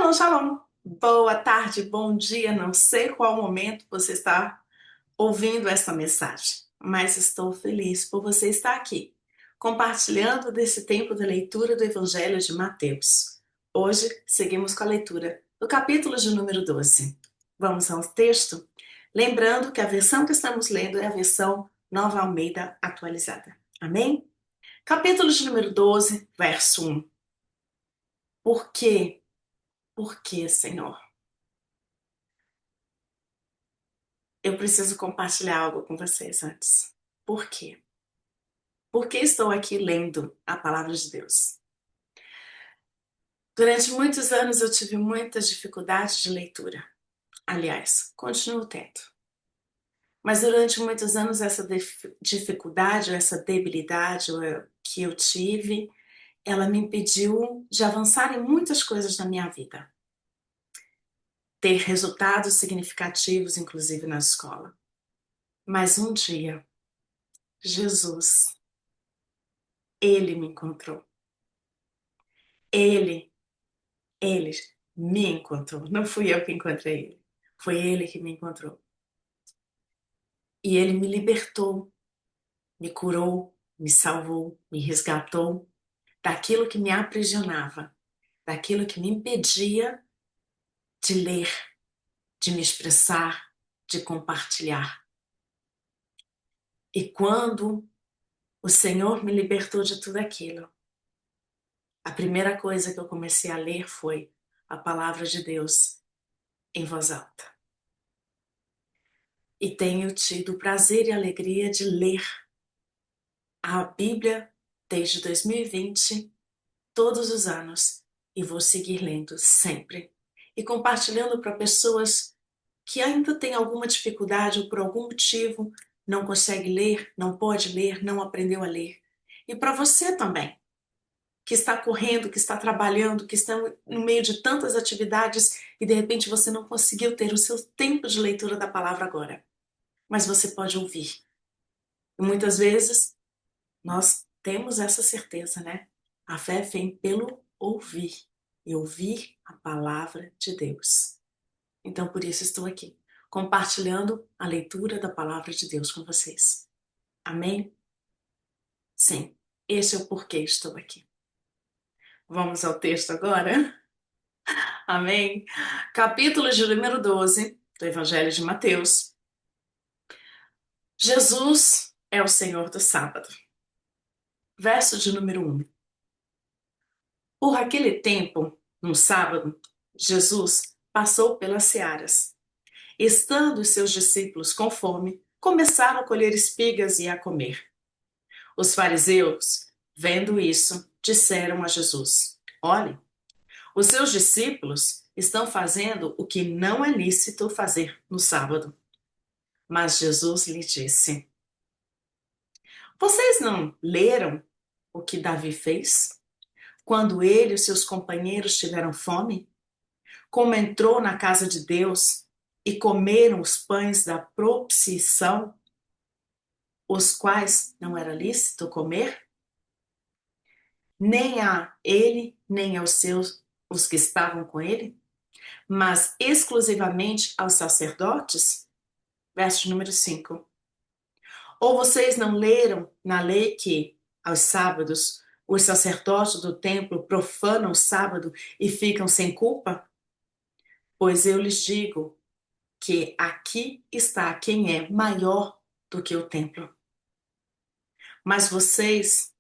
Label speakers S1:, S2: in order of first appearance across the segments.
S1: Shalom, shalom. Boa tarde, bom dia. Não sei qual momento você está ouvindo essa mensagem, mas estou feliz por você estar aqui, compartilhando desse tempo de leitura do Evangelho de Mateus. Hoje, seguimos com a leitura do capítulo de número 12. Vamos ao texto? Lembrando que a versão que estamos lendo é a versão Nova Almeida atualizada. Amém? Capítulo de número 12, verso 1. Por quê? Por quê, Senhor? Eu preciso compartilhar algo com vocês antes. Por quê? Por que estou aqui lendo a palavra de Deus? Durante muitos anos eu tive muitas dificuldades de leitura. Aliás, continuo tendo. Mas durante muitos anos essa dificuldade, essa debilidade que eu tive, ela me impediu de avançar em muitas coisas na minha vida. Ter resultados significativos, inclusive na escola. Mas um dia, Jesus, Ele me encontrou. Ele Ele me encontrou. Não fui eu que encontrei ele. Foi ele que me encontrou. E ele me libertou, me curou, me salvou, me resgatou daquilo que me aprisionava, daquilo que me impedia de ler, de me expressar, de compartilhar. E quando o Senhor me libertou de tudo aquilo, a primeira coisa que eu comecei a ler foi a palavra de Deus em voz alta. E tenho tido o prazer e a alegria de ler a Bíblia desde 2020, todos os anos, e vou seguir lendo sempre e compartilhando para pessoas que ainda têm alguma dificuldade ou por algum motivo não consegue ler, não pode ler, não aprendeu a ler. E para você também, que está correndo, que está trabalhando, que está no meio de tantas atividades e de repente você não conseguiu ter o seu tempo de leitura da palavra agora, mas você pode ouvir. E muitas vezes nós temos essa certeza, né? A fé vem pelo ouvir e ouvir a palavra de Deus. Então, por isso estou aqui, compartilhando a leitura da palavra de Deus com vocês. Amém? Sim, esse é o porquê estou aqui. Vamos ao texto agora? Amém? Capítulo de número 12 do Evangelho de Mateus. Jesus é o Senhor do sábado. Verso de número 1. Por aquele tempo, num sábado, Jesus passou pelas searas. Estando os seus discípulos com fome, começaram a colher espigas e a comer. Os fariseus, vendo isso, disseram a Jesus: Olhe, os seus discípulos estão fazendo o que não é lícito fazer no sábado. Mas Jesus lhe disse: Vocês não leram o que Davi fez quando ele e seus companheiros tiveram fome? Como entrou na casa de Deus e comeram os pães da propiciação, os quais não era lícito comer, nem a ele, nem aos seus, os que estavam com ele, mas exclusivamente aos sacerdotes? Verso número 5. Ou vocês não leram na lei que, aos sábados, os sacerdotes do templo profanam o sábado e ficam sem culpa? Pois eu lhes digo que aqui está quem é maior do que o templo. Mas vocês,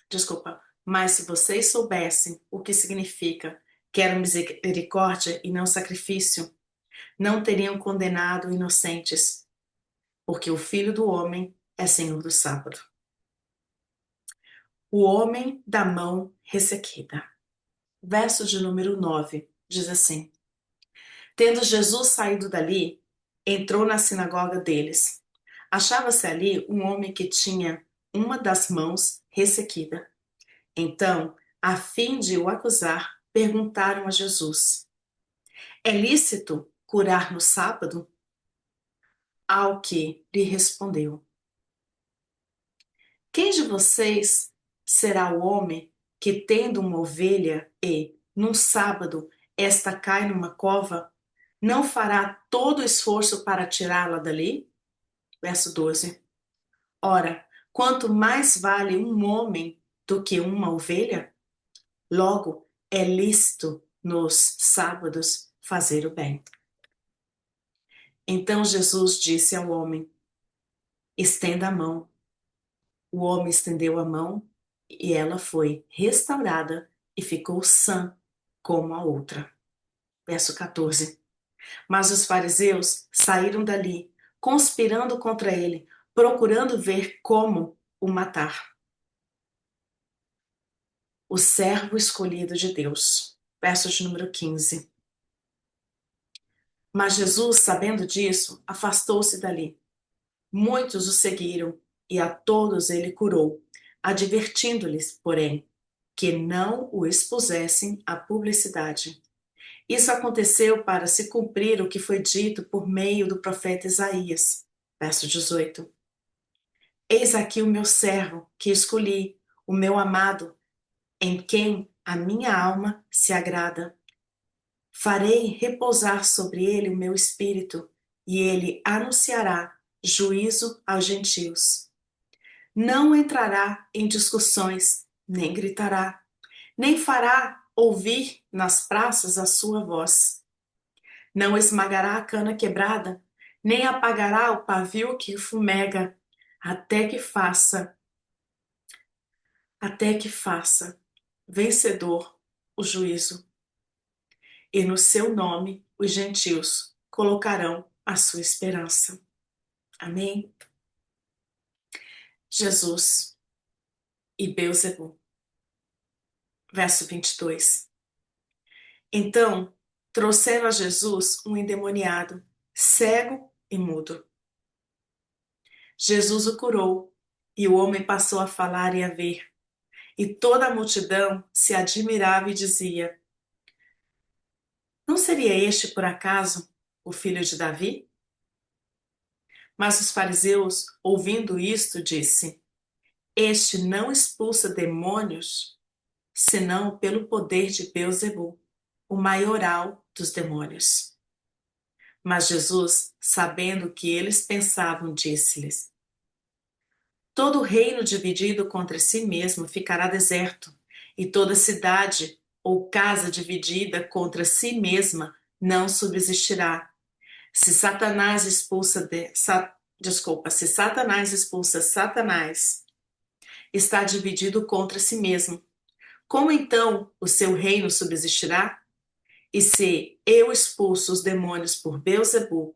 S1: desculpa, mas se vocês soubessem o que significa quero misericórdia e não sacrifício, não teriam condenado inocentes, porque o Filho do Homem é Senhor do sábado. O homem da mão ressequida. Verso de número 9 diz assim: Tendo Jesus saído dali, entrou na sinagoga deles. Achava-se ali um homem que tinha uma das mãos ressequida. Então, a fim de o acusar, perguntaram a Jesus: É lícito curar no sábado? Ao que lhe respondeu: Quem de vocês será o homem que, tendo uma ovelha e, num sábado, esta cai numa cova, não fará todo o esforço para tirá-la dali? Verso 12. Ora, quanto mais vale um homem do que uma ovelha? Logo, é lícito nos sábados fazer o bem. Então Jesus disse ao homem: estenda a mão. O homem estendeu a mão e ela foi restaurada e ficou sã como a outra. Verso 14. Mas os fariseus saíram dali, conspirando contra ele, procurando ver como o matar. O servo escolhido de Deus. Verso de número 15. Mas Jesus, sabendo disso, afastou-se dali. Muitos o seguiram e a todos ele curou, advertindo-lhes, porém, que não o expusessem à publicidade. Isso aconteceu para se cumprir o que foi dito por meio do profeta Isaías. Verso 18. Eis aqui o meu servo, que escolhi, o meu amado, em quem a minha alma se agrada. Farei repousar sobre ele o meu espírito, e ele anunciará juízo aos gentios. Não entrará em discussões, nem gritará, nem fará ouvir nas praças a sua voz. Não esmagará a cana quebrada, nem apagará o pavio que fumega, até que faça, até que faça vencedor o juízo. E no seu nome os gentios colocarão a sua esperança. Amém? Jesus e Beelzebul. Verso 22. Então trouxeram a Jesus um endemoniado, cego e mudo. Jesus o curou, e o homem passou a falar e a ver. E toda a multidão se admirava e dizia: não seria este, por acaso, o filho de Davi? Mas os fariseus, ouvindo isto, disse: este não expulsa demônios, senão pelo poder de Beelzebul, o maioral dos demônios. Mas Jesus, sabendo o que eles pensavam, disse-lhes: todo reino dividido contra si mesmo ficará deserto, e toda cidade ou casa dividida contra si mesma não subsistirá. Se Satanás expulsa se Satanás expulsa Satanás, está dividido contra si mesmo. Como então o seu reino subsistirá? E se eu expulso os demônios por Beelzebul,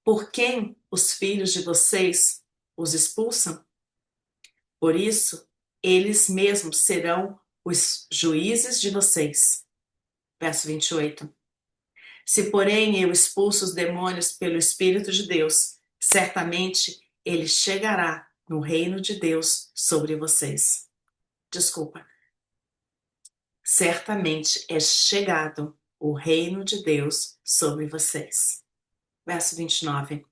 S1: por quem os filhos de vocês os expulsam? Por isso, eles mesmos serão os juízes de vocês. Verso 28. Se, porém, eu expulso os demônios pelo Espírito de Deus, certamente ele chegará no reino de Deus sobre vocês. Desculpa. Certamente é chegado o reino de Deus sobre vocês. Verso 29.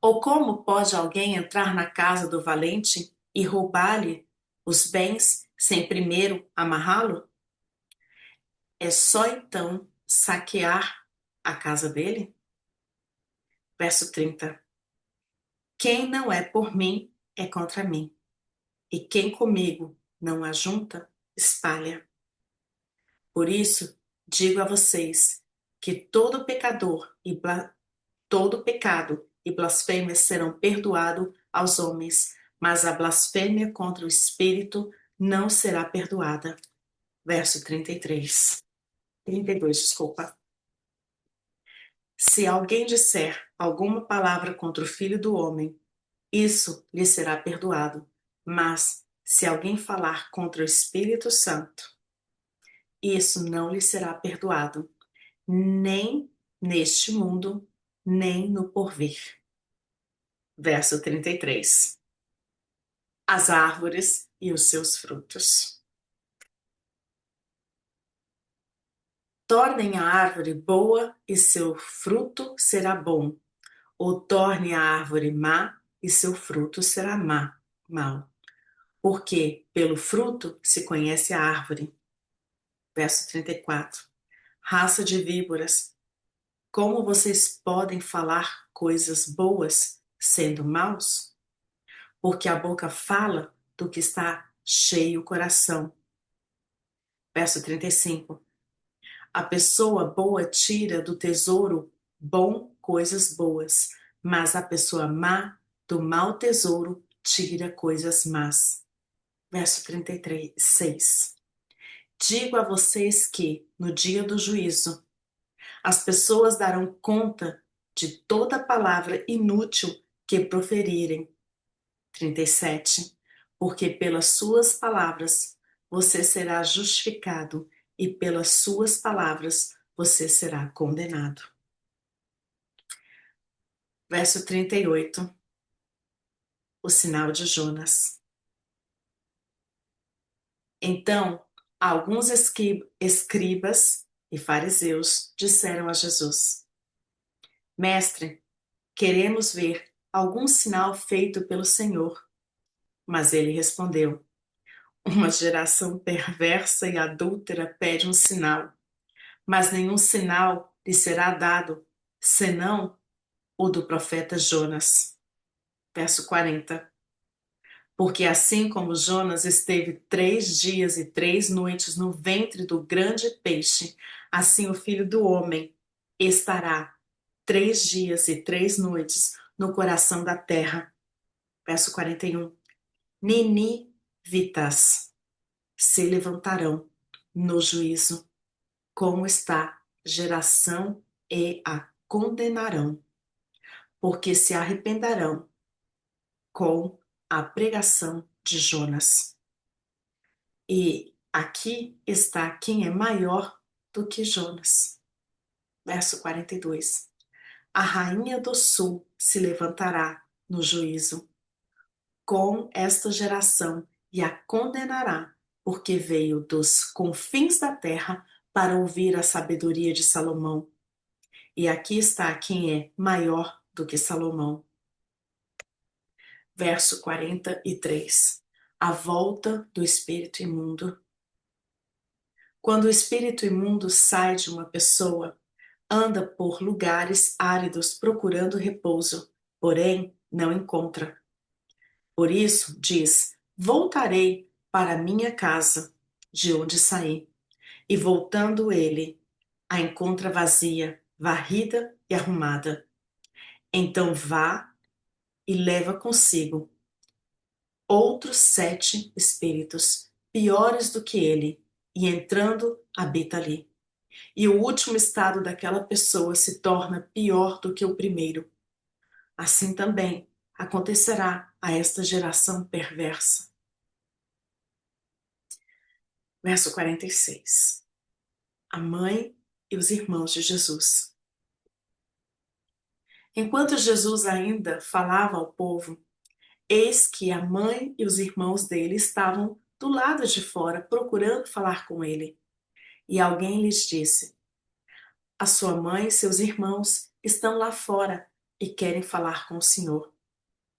S1: Ou como pode alguém entrar na casa do valente e roubar-lhe os bens sem primeiro amarrá-lo? É só então saquear a casa dele? Verso 30. Quem não é por mim é contra mim, e quem comigo não ajunta, espalha. Por isso, digo a vocês que todo pecador todo pecado e blasfêmia serão perdoados aos homens, mas a blasfêmia contra o Espírito não será perdoada. Verso 33. 32, desculpa. Se alguém disser alguma palavra contra o Filho do Homem, isso lhe será perdoado. Mas, se alguém falar contra o Espírito Santo, isso não lhe será perdoado, nem neste mundo, nem no porvir. Verso 33. As árvores e os seus frutos. Tornem a árvore boa e seu fruto será bom, ou torne a árvore má e seu fruto será mau. Porque pelo fruto se conhece a árvore. Verso 34. Raça de víboras, como vocês podem falar coisas boas sendo maus? Porque a boca fala do que está cheio o coração. Verso 35. A pessoa boa tira do tesouro bom coisas boas, mas a pessoa má do mau tesouro tira coisas más. Verso 36. Digo a vocês que, no dia do juízo, as pessoas darão conta de toda palavra inútil que proferirem. 37. Porque pelas suas palavras você será justificado e pelas suas palavras você será condenado. Verso 38. O sinal de Jonas. Então, alguns escribas e fariseus disseram a Jesus: Mestre, queremos ver algum sinal feito pelo Senhor. Mas ele respondeu: Uma geração perversa e adúltera pede um sinal, mas nenhum sinal lhe será dado, senão o do profeta Jonas. Verso 40. Porque assim como Jonas esteve 3 dias e 3 noites no ventre do grande peixe, assim o Filho do Homem estará 3 dias e 3 noites no coração da terra. Verso 41. Ninivitas se levantarão no juízo, como está geração, e a condenarão, porque se arrependerão com a pregação de Jonas. E aqui está quem é maior do que Jonas. Verso 42. A rainha do sul se levantará no juízo com esta geração e a condenará, porque veio dos confins da terra para ouvir a sabedoria de Salomão. E aqui está quem é maior do que Salomão. Verso 43. A volta do espírito imundo. Quando o espírito imundo sai de uma pessoa, anda por lugares áridos procurando repouso, porém não encontra. Por isso diz: Voltarei para minha casa, de onde saí. E voltando ele, a encontra vazia, varrida e arrumada. Então vá e leva consigo outros 7 espíritos, piores do que ele, e entrando, habita ali. E o último estado daquela pessoa se torna pior do que o primeiro. Assim também acontecerá a esta geração perversa. Verso 46. A mãe e os irmãos de Jesus. Enquanto Jesus ainda falava ao povo, eis que a mãe e os irmãos dele estavam do lado de fora procurando falar com ele. E alguém lhes disse: A sua mãe e seus irmãos estão lá fora e querem falar com o Senhor.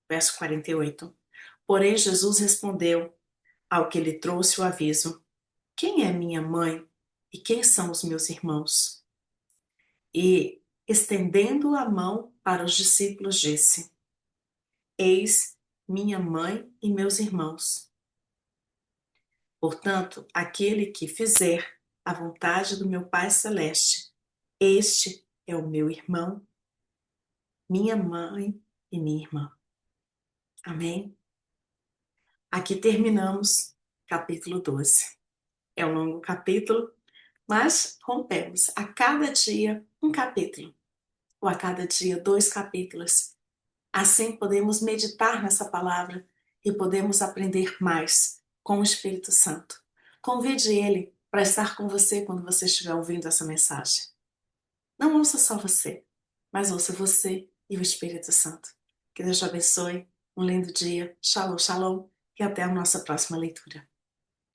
S1: Verso 48. Porém Jesus respondeu ao que lhe trouxe o aviso: Quem é minha mãe e quem são os meus irmãos? E, estendendo a mão para os discípulos, disse: Eis minha mãe e meus irmãos. Portanto, aquele que fizer a vontade do meu Pai Celeste, este é o meu irmão, minha mãe e minha irmã. Amém? Aqui terminamos capítulo 12. É um longo capítulo, mas rompemos a cada dia um capítulo, ou a cada dia 2 capítulos. Assim podemos meditar nessa palavra e podemos aprender mais com o Espírito Santo. Convide ele para estar com você quando você estiver ouvindo essa mensagem. Não ouça só você, mas ouça você e o Espírito Santo. Que Deus te abençoe. Um lindo dia. Shalom, shalom. E até a nossa próxima leitura.